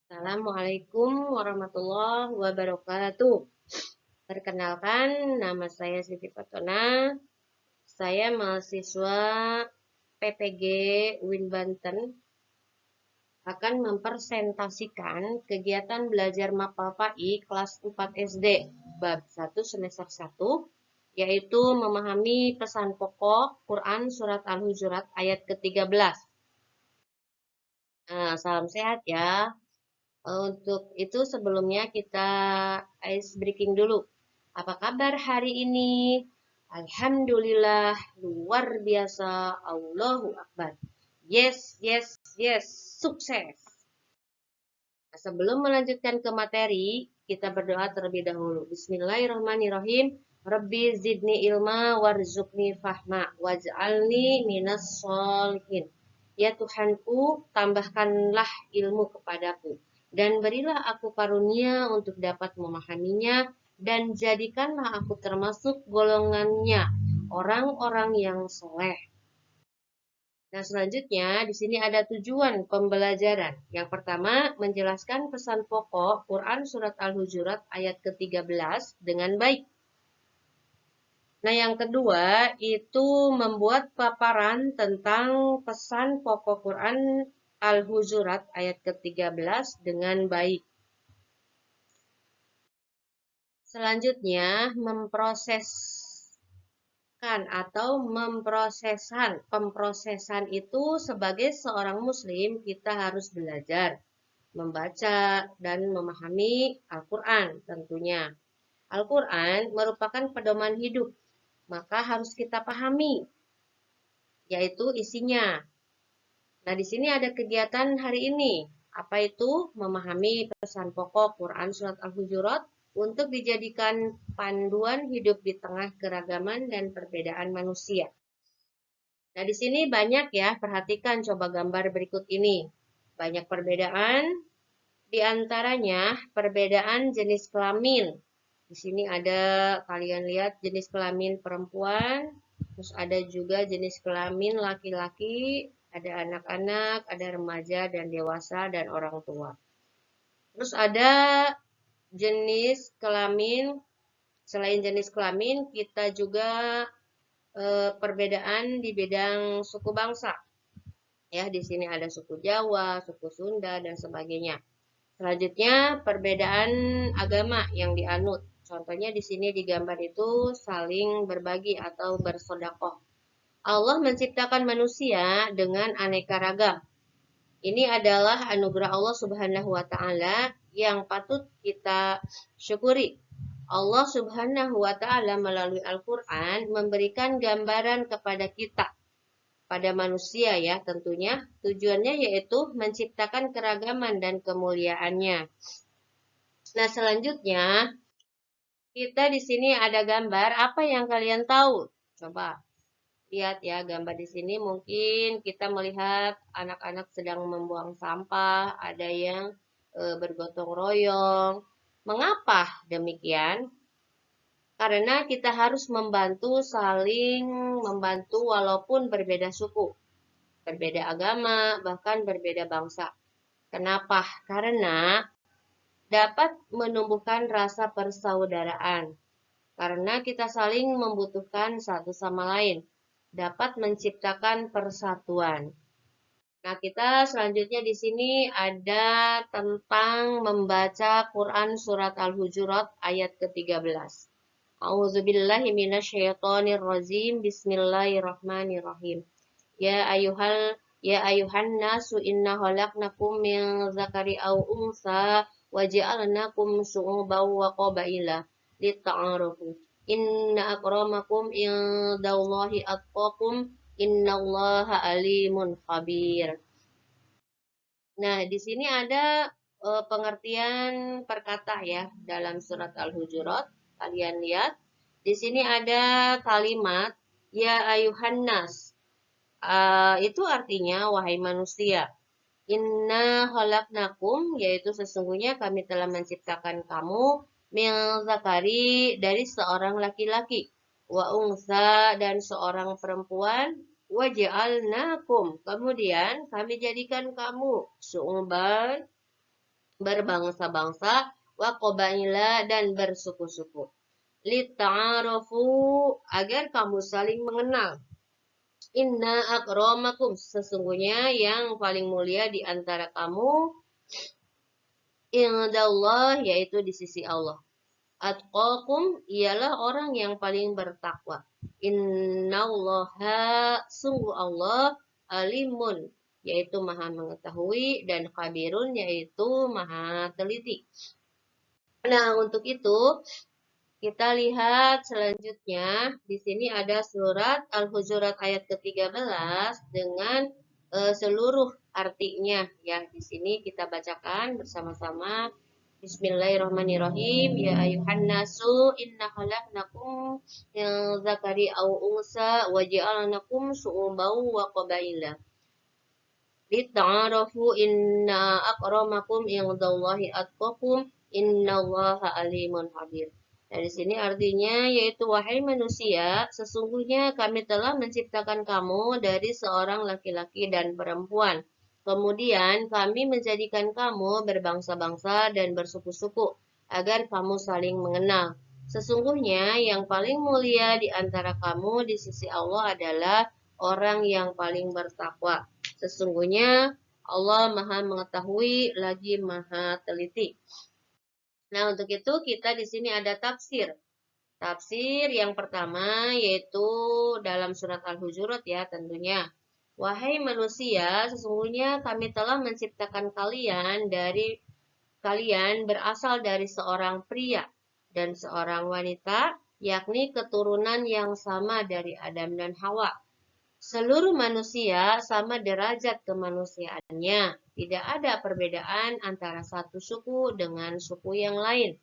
Assalamualaikum warahmatullahi wabarakatuh. Perkenalkan, nama saya Siti Fatona. Saya mahasiswa PPG UIN Banten akan mempresentasikan kegiatan belajar Mapal PAI kelas 4 SD bab 1 semester 1, yaitu memahami pesan pokok Quran Surat Al-Hujurat ayat ke-13. Nah, salam sehat ya. Untuk itu sebelumnya kita ice breaking dulu. Apa kabar hari ini? Alhamdulillah, luar biasa. Allahu Akbar. Yes, yes, yes. Sukses. Nah, sebelum melanjutkan ke materi, kita berdoa terlebih dahulu. Bismillahirrahmanirrahim. Rabbi zidni ilma warzuqni fahma waj'alni minas solihin. Ya Tuhanku, tambahkanlah ilmu kepadaku dan berilah aku karunia untuk dapat memahaminya dan jadikanlah aku termasuk golongannya orang-orang yang soleh. Nah, selanjutnya di sini ada tujuan pembelajaran. Yang pertama, menjelaskan pesan pokok Quran Surat Al-Hujurat ayat ke-13 dengan baik. Nah, yang kedua itu membuat paparan tentang pesan pokok Quran Al-Hujurat ayat ke-13 dengan baik. Selanjutnya, pemprosesan itu sebagai seorang muslim kita harus belajar membaca dan memahami Al-Quran tentunya. Al-Quran merupakan pedoman hidup, maka harus kita pahami, yaitu isinya. Nah, di sini ada kegiatan hari ini. Apa itu? Memahami pesan pokok Quran Surat Al-Hujurat untuk dijadikan panduan hidup di tengah keragaman dan perbedaan manusia. Nah, di sini banyak ya, perhatikan coba gambar berikut ini. Banyak perbedaan, di antaranya perbedaan jenis kelamin. Di sini ada, kalian lihat jenis kelamin perempuan, terus ada juga jenis kelamin laki-laki, ada anak-anak, ada remaja dan dewasa dan orang tua. Terus ada jenis kelamin, selain jenis kelamin, kita juga perbedaan di bidang suku bangsa. Ya, di sini ada suku Jawa, suku Sunda, dan sebagainya. Selanjutnya, perbedaan agama yang dianut. Contohnya di sini di gambar itu saling berbagi atau bersodakoh. Allah menciptakan manusia dengan aneka ragam. Ini adalah anugerah Allah Subhanahu wa Ta'ala yang patut kita syukuri. Allah Subhanahu wa Ta'ala melalui Al-Quran memberikan gambaran kepada kita, pada manusia ya tentunya. Tujuannya yaitu menciptakan keragaman dan kemuliaannya. Nah, selanjutnya kita di sini ada gambar. Apa yang kalian tahu? Coba lihat ya gambar di sini. Mungkin kita melihat anak-anak sedang membuang sampah, ada yang bergotong royong. Mengapa demikian? Karena kita harus saling membantu walaupun berbeda suku, berbeda agama, bahkan berbeda bangsa. Kenapa? Karena dapat menumbuhkan rasa persaudaraan. Karena kita saling membutuhkan satu sama lain, dapat menciptakan persatuan. Nah, kita selanjutnya di sini ada tentang membaca Quran Surat Al-Hujurat ayat ke-13. A'udzubillahi minasyaitonirrajim. Bismillahirrahmanirrahim. Ya ayuhan nasu inna khalaqnakum min zakari aw unsa wa ja'alnakum syu'uban wa qabaila lita'arafu. Inna akramakum indallahi atqakum innallaha alimun khabir. Nah, di sini ada pengertian perkata ya dalam surat Al-Hujurat. Kalian lihat, di sini ada kalimat ya ayuhan nas. Itu artinya wahai manusia. Inna khalaqnakum, yaitu sesungguhnya kami telah menciptakan kamu min zakari, dari seorang laki-laki, wa unsa, dan seorang perempuan, wa ja'alnakum, kemudian kami jadikan kamu syu'uban, berbangsa-bangsa, wa qabaila dan bersuku-suku. Lita'arafu agar kamu saling mengenal. Inna akramakum sesungguhnya yang paling mulia di antara kamu indallah yaitu di sisi Allah. Atqakum ialah orang yang paling bertakwa. Innallaha sungguh Allah alimun yaitu maha mengetahui dan khabirun yaitu maha teliti. Nah, untuk itu kita lihat selanjutnya di sini ada surat Al-Hujurat ayat ke-13 dengan seluruh artinya ya. Di sini kita bacakan bersama-sama. Bismillahirrahmanirrahim. Ya ayuhan nasu inna khalaqnakum min zakari aw unsa wa ja'alnakum syu'uban wa qabaila lita'arafu inna akramakum indallahi atqakum innallaha alimun khabir. Nah, di sini artinya yaitu wahai manusia, sesungguhnya kami telah menciptakan kamu dari seorang laki-laki dan perempuan. Kemudian kami menjadikan kamu berbangsa-bangsa dan bersuku-suku agar kamu saling mengenal. Sesungguhnya yang paling mulia di antara kamu di sisi Allah adalah orang yang paling bertakwa. Sesungguhnya Allah Maha mengetahui lagi Maha teliti. Nah, untuk itu kita di sini ada tafsir. Tafsir yang pertama yaitu dalam surat Al-Hujurat ya tentunya. Wahai manusia, sesungguhnya kami telah menciptakan kalian berasal dari seorang pria dan seorang wanita, yakni keturunan yang sama dari Adam dan Hawa. Seluruh manusia sama derajat kemanusiaannya. Tidak ada perbedaan antara satu suku dengan suku yang lain.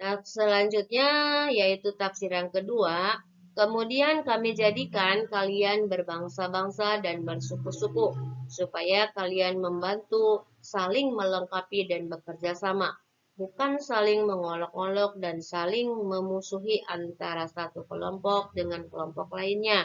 Nah, selanjutnya yaitu tafsir yang kedua. Kemudian kami jadikan kalian berbangsa-bangsa dan bersuku-suku, supaya kalian membantu, saling melengkapi dan bekerja sama. Bukan saling mengolok-olok dan saling memusuhi antara satu kelompok dengan kelompok lainnya.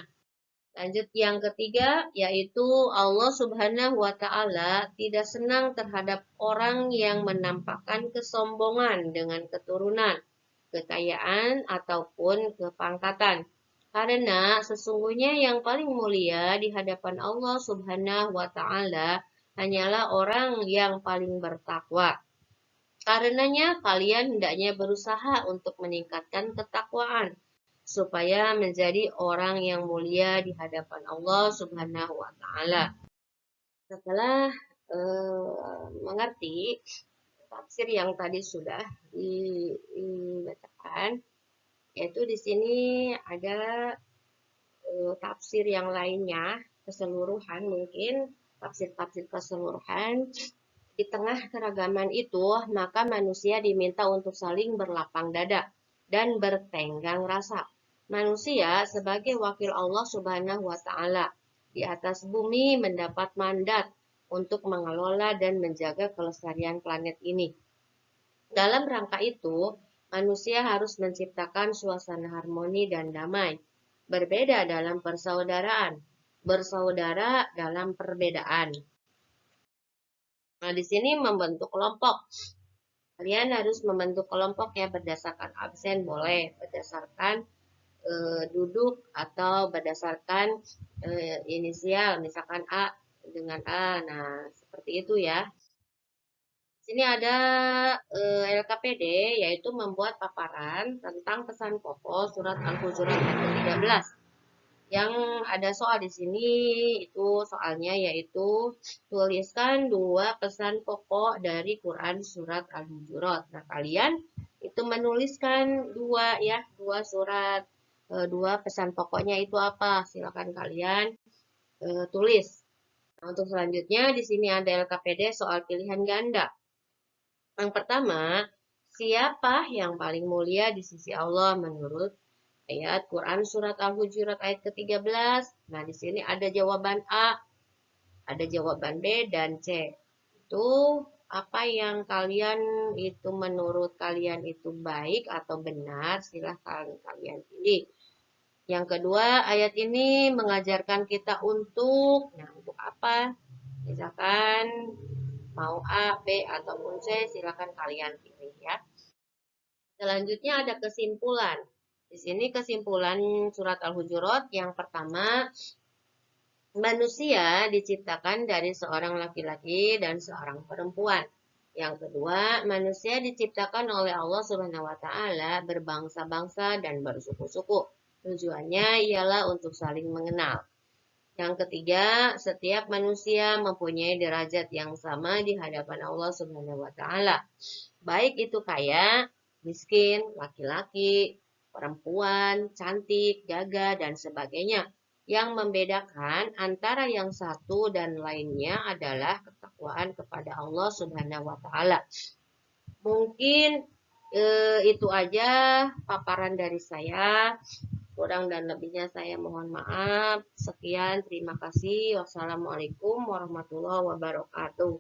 Lanjut yang ketiga, yaitu Allah Subhanahu wa Ta'ala tidak senang terhadap orang yang menampakkan kesombongan dengan keturunan, kekayaan, ataupun kepangkatan. Karena sesungguhnya yang paling mulia di hadapan Allah Subhanahu wa Ta'ala hanyalah orang yang paling bertakwa. Karenanya kalian hendaknya berusaha untuk meningkatkan ketakwaan supaya menjadi orang yang mulia di hadapan Allah Subhanahu wa Ta'ala. Setelah mengerti tafsir yang tadi sudah dibacakan, yaitu di sini ada tafsir yang lainnya keseluruhan, mungkin tafsir-tafsir keseluruhan. Di tengah keragaman itu, maka manusia diminta untuk saling berlapang dada dan bertenggang rasa. Manusia sebagai wakil Allah Subhanahu wa Ta'ala di atas bumi mendapat mandat untuk mengelola dan menjaga kelestarian planet ini. Dalam rangka itu, manusia harus menciptakan suasana harmoni dan damai. Berbeda dalam persaudaraan, bersaudara dalam perbedaan. Nah, di sini membentuk kelompok. Kalian harus membentuk kelompok ya berdasarkan absen boleh, berdasarkan duduk atau berdasarkan inisial, misalkan A dengan A. Nah, seperti itu ya. Sini ada LKPD, yaitu membuat paparan tentang pesan pokok surat Al-Hujurat ayat ke-13. Yang ada soal di sini itu soalnya yaitu tuliskan 2 pesan pokok dari Quran surat Al-Hujurat. Nah, kalian itu menuliskan 2 ya, 2 surat, 2 pesan pokoknya itu apa? Silakan kalian tulis. Nah, untuk selanjutnya di sini ada LKPD soal pilihan ganda. Yang pertama, siapa yang paling mulia di sisi Allah menurut ayat Quran surat Al-Hujurat ayat ke-13. Nah, di sini ada jawaban A, ada jawaban B dan C. Itu apa yang kalian itu menurut kalian itu baik atau benar, silahkan kalian pilih. Yang kedua, ayat ini mengajarkan kita untuk, nah untuk apa? Misalkan Mau A, B, ataupun C, silakan kalian pilih ya. Selanjutnya ada kesimpulan. Di sini kesimpulan surat Al-Hujurat yang pertama, manusia diciptakan dari seorang laki-laki dan seorang perempuan. Yang kedua, manusia diciptakan oleh Allah Subhanahu wa taala berbangsa-bangsa dan bersuku-suku. Tujuannya ialah untuk saling mengenal. Yang ketiga, setiap manusia mempunyai derajat yang sama di hadapan Allah Subhanahu wa taala. Baik itu kaya, miskin, laki-laki, perempuan, cantik, gagah, dan sebagainya. Yang membedakan antara yang satu dan lainnya adalah ketakwaan kepada Allah Subhanahu wa taala. Mungkin itu aja paparan dari saya. Kurang dan lebihnya saya mohon maaf. Sekian, terima kasih. Wassalamualaikum warahmatullahi wabarakatuh.